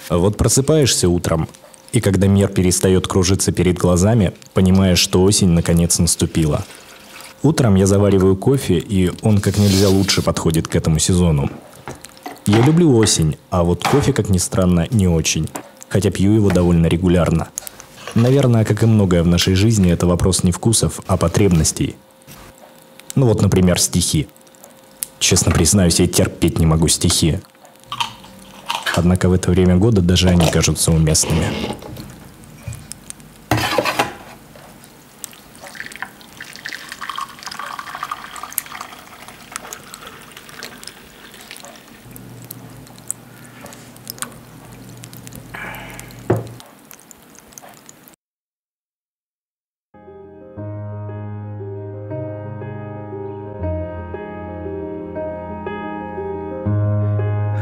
Вот просыпаешься утром, и когда мир перестает кружиться перед глазами, понимаешь, что осень наконец наступила. Утром я завариваю кофе, и он как нельзя лучше подходит к этому сезону. Я люблю осень, а вот кофе, как ни странно, не очень, хотя пью его довольно регулярно. Наверное, как и многое в нашей жизни, это вопрос не вкусов, а потребностей. Ну вот, например, стихи. Честно признаюсь, я терпеть не могу стихи. Однако в это время года даже они кажутся уместными.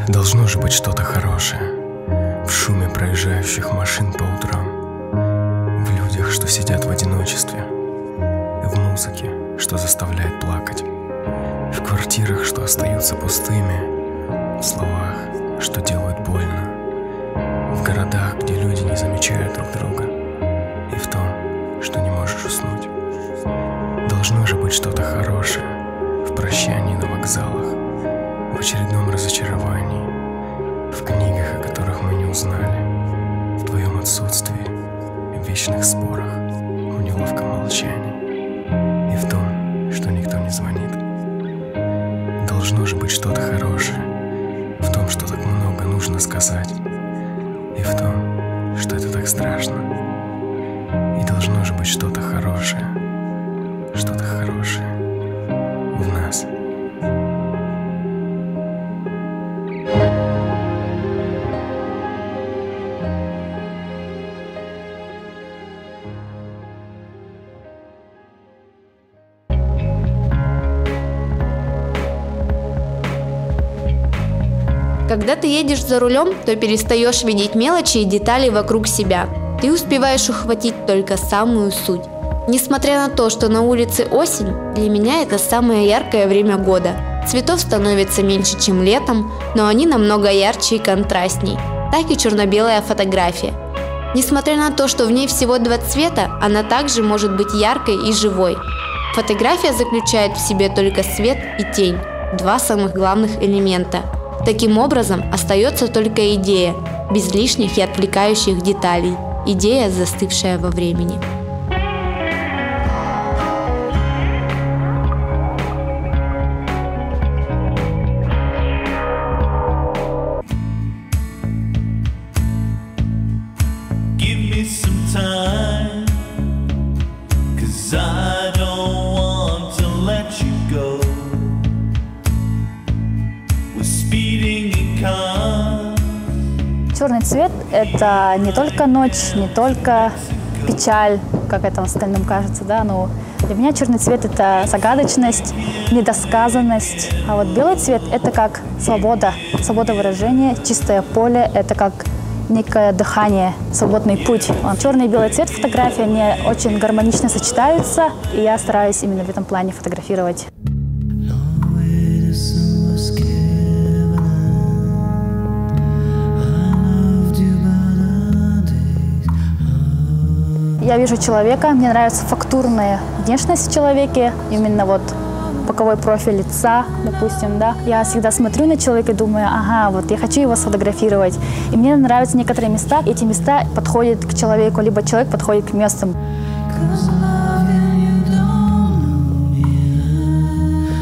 Должно же быть что-то хорошее в шуме проезжающих машин по утрам, в людях, что сидят в одиночестве, в музыке, что заставляет плакать, в квартирах, что остаются пустыми, в словах, что делают больно, в городах, где люди не замечают друг друга, и в том, что не можешь уснуть. Должно же быть что-то хорошее в прощании на вокзалах, в очередном разочаровании, в книгах, о которых мы не узнали, в твоем отсутствии, в вечных спорах, в неловком молчании и в том, что никто не звонит. Должно же быть что-то хорошее в том, что так много нужно сказать, и в том, что это так страшно. И должно же быть что-то хорошее в нас. Когда ты едешь за рулем, то перестаешь видеть мелочи и детали вокруг себя. Ты успеваешь ухватить только самую суть. Несмотря на то, что на улице осень, для меня это самое яркое время года. Цветов становится меньше, чем летом, но они намного ярче и контрастней. Так и черно-белая фотография. Несмотря на то, что в ней всего 2 цвета, она также может быть яркой и живой. Фотография заключает в себе только свет и тень, 2 самых главных элемента. Таким образом, остается только идея, без лишних и отвлекающих деталей. Идея, застывшая во времени. Черный цвет – это не только ночь, не только печаль, как это остальным кажется, да, но для меня черный цвет – это загадочность, недосказанность, а вот белый цвет – это как свобода, свобода выражения, чистое поле – это как некое дыхание, свободный путь. Черный и белый цвет фотографии, они очень гармонично сочетаются, и я стараюсь именно в этом плане фотографировать. Я вижу человека, мне нравится фактурная внешность в человеке, именно вот боковой профиль лица, допустим, да. Я всегда смотрю на человека и думаю, ага, вот я хочу его сфотографировать. И мне нравятся некоторые места, эти места подходят к человеку, либо человек подходит к месту.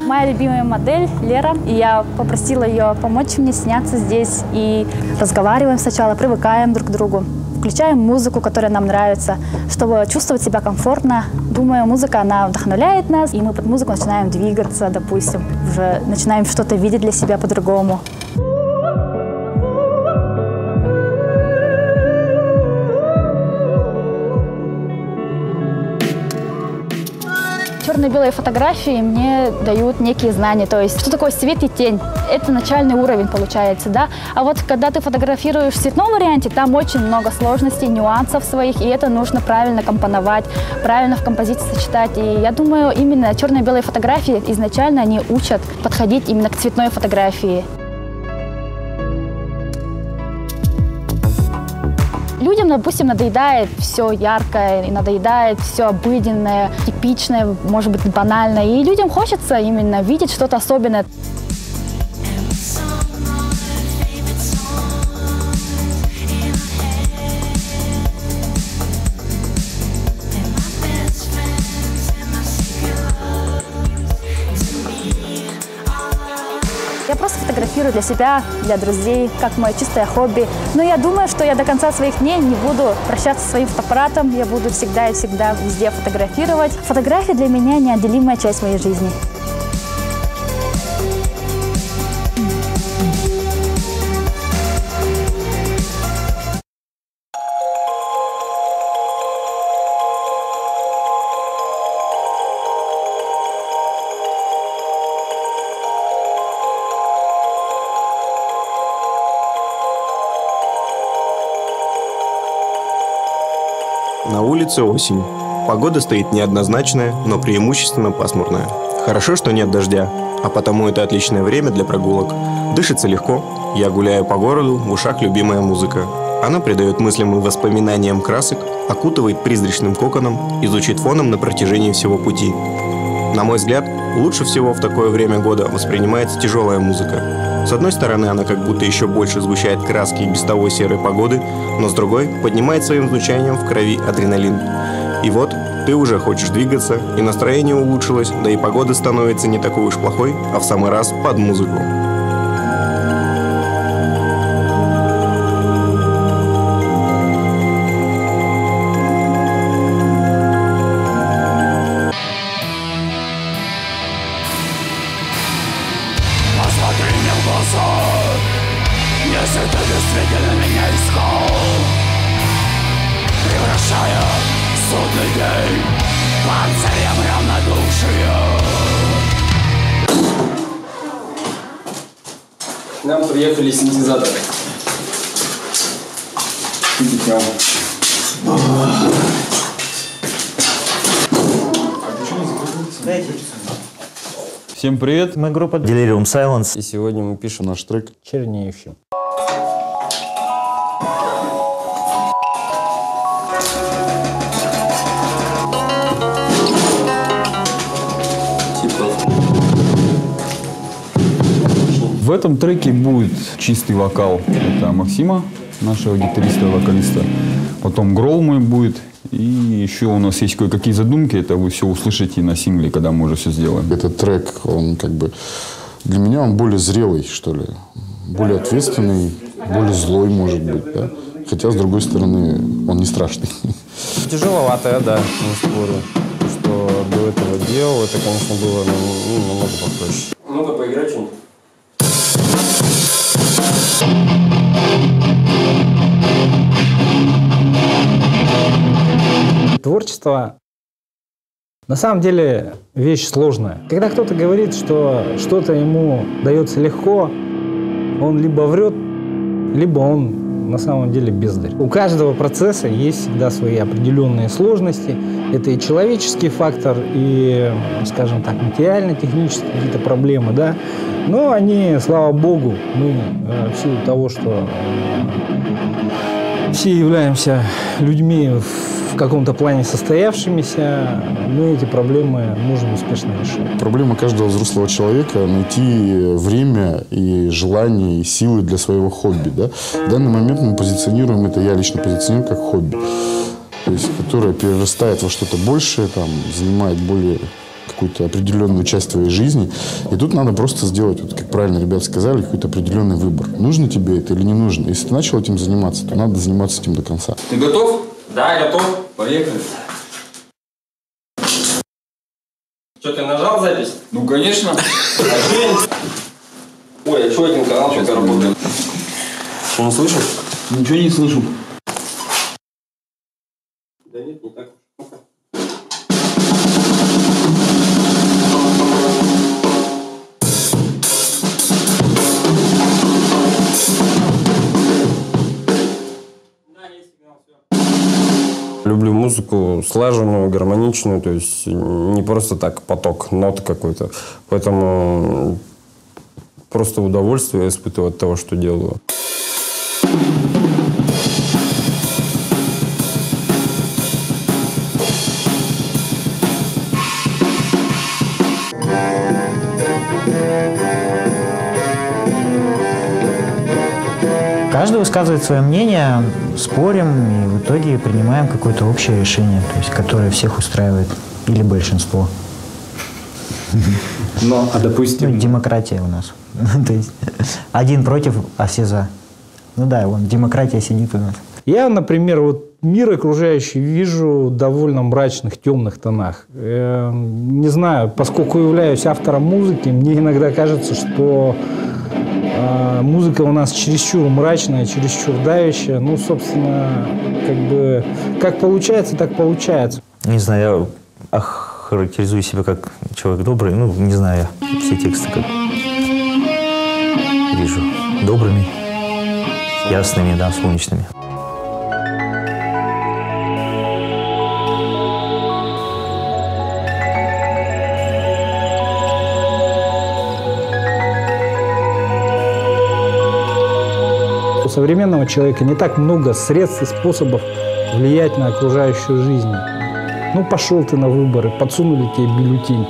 Моя любимая модель Лера, и я попросила ее помочь мне сняться здесь. И разговариваем сначала, привыкаем друг к другу. Включаем музыку, которая нам нравится, чтобы чувствовать себя комфортно. Думаю, музыка, она вдохновляет нас, и мы под музыку начинаем двигаться, допустим, уже начинаем что-то видеть для себя по-другому. Черно-белые фотографии мне дают некие знания, то есть что такое свет и тень. Это начальный уровень получается, да. А вот когда ты фотографируешь в цветном варианте, там очень много сложностей, нюансов своих, и это нужно правильно компоновать, правильно в композиции сочетать. И я думаю, именно черно-белые фотографии изначально они учат подходить именно к цветной фотографии. Людям, допустим, надоедает все яркое, и надоедает все обыденное, типичное, может быть, банальное. И людям хочется именно видеть что-то особенное. Я просто фотографирую для себя, для друзей, как мое чистое хобби. Но я думаю, что я до конца своих дней не буду прощаться со своим фотоаппаратом. Я буду всегда и всегда везде фотографировать. Фотография для меня неотделимая часть моей жизни. На улице осень. Погода стоит неоднозначная, но преимущественно пасмурная. Хорошо, что нет дождя, а потому это отличное время для прогулок. Дышится легко. Я гуляю по городу, в ушах любимая музыка. Она придает мыслям и воспоминаниям красок, окутывает призрачным коконом и звучит фоном на протяжении всего пути. На мой взгляд, лучше всего в такое время года воспринимается тяжелая музыка. С одной стороны, она как будто еще больше сгущает краски и без того серой погоды, но с другой поднимает своим звучанием в крови адреналин. И вот, ты уже хочешь двигаться, и настроение улучшилось, да и погода становится не такой уж плохой, а в самый раз под музыку. Посмотри мне в глаза, если ты действительно меня искал, превращая судный день панцирем равнодушия. К нам приехали синтезаторы. Всем привет! Мы группа Delirium Silence. И сегодня мы пишем наш трек «Чернеющий». В этом треке будет чистый вокал. Это Максима, нашего гитариста и вокалиста. Потом грол мой будет. И еще у нас есть кое-какие задумки. Это вы все услышите на сингле, когда мы уже все сделаем. Этот трек, он как бы... Для меня он более зрелый, что ли. Более ответственный, более злой, может быть, да. Хотя, с другой стороны, он не страшный. Тяжеловатая, да, не спорю. Что до этого делал, это, конечно, было намного попроще. Ну-ка, поиграй что-нибудь. Творчество на самом деле вещь сложная. Когда кто-то говорит, что что-то ему дается легко, он либо врет, либо он на самом деле бездарь. У каждого процесса есть всегда свои определенные сложности. Это и человеческий фактор, и, скажем так, материально-технические какие-то проблемы, да. Но они, слава богу, мы в силу того, что все являемся людьми в каком-то плане состоявшимися, мы эти проблемы можем успешно решить. Проблема каждого взрослого человека – найти время и желание, и силы для своего хобби. Да? В данный момент мы позиционируем это, я лично позиционирую как хобби, то есть, которое перерастает во что-то большее, там, занимает более какую-то определенную часть твоей жизни. И тут надо просто сделать, вот, как правильно ребята сказали, какой-то определенный выбор. Нужно тебе это или не нужно? Если ты начал этим заниматься, то надо заниматься этим до конца. Ты готов? Да, готов. Поехали. Что, ты нажал запись? Ну, конечно. Ой, а что один канал пока работает? Что, не слышишь? Ничего не слышу. Да нет, не так. Люблю музыку слаженную, гармоничную, то есть не просто так поток нот какой-то. Поэтому просто удовольствие испытываю от того, что делаю. Каждый высказывает свое мнение, спорим и в итоге принимаем какое-то общее решение, то есть, которое всех устраивает или большинство. Ну, а допустим... демократия у нас. То есть один против, а все за. Ну да, вон демократия сидит у нас. Я, например, вот мир окружающий вижу в довольно мрачных, темных тонах. Не знаю, поскольку являюсь автором музыки, мне иногда кажется, что музыка у нас чересчур мрачная, чересчур давящая. Ну, собственно, как бы, как получается, так получается. Не знаю, я характеризую себя как человек добрый. Ну, не знаю, все тексты как вижу добрыми, ясными, да, солнечными. У современного человека не так много средств и способов влиять на окружающую жизнь. Ну, пошел ты на выборы, подсунули тебе бюллетень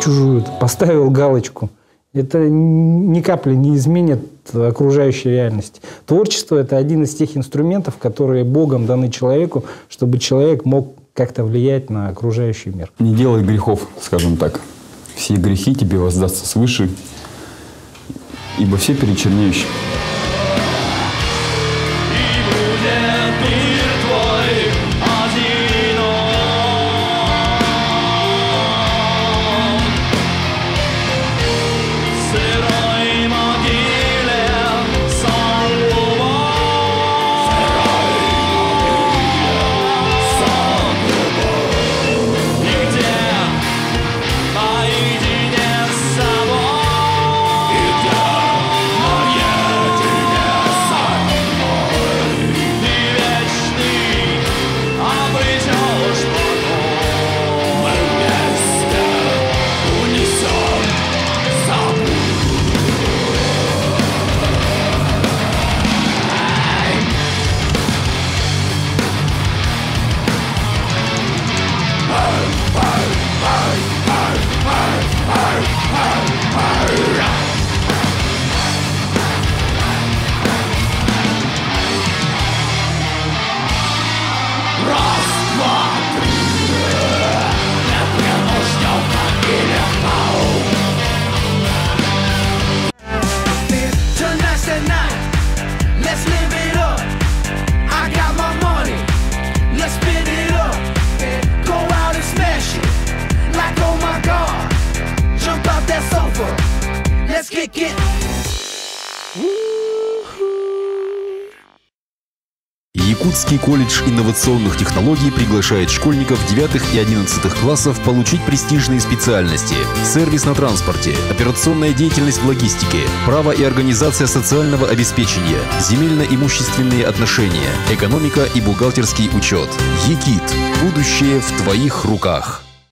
чужую, поставил галочку. Это ни капли не изменит окружающей реальности. Творчество – это один из тех инструментов, которые Богом даны человеку, чтобы человек мог как-то влиять на окружающий мир. Не делай грехов, скажем так. Все грехи тебе воздастся свыше, ибо все перечерняющие. Якутский колледж инновационных технологий приглашает школьников 9 и 11 классов получить престижные специальности: сервис на транспорте, операционная деятельность в логистике, право и организация социального обеспечения, земельно-имущественные отношения, экономика и бухгалтерский учет. ЕКИТ. Будущее в твоих руках.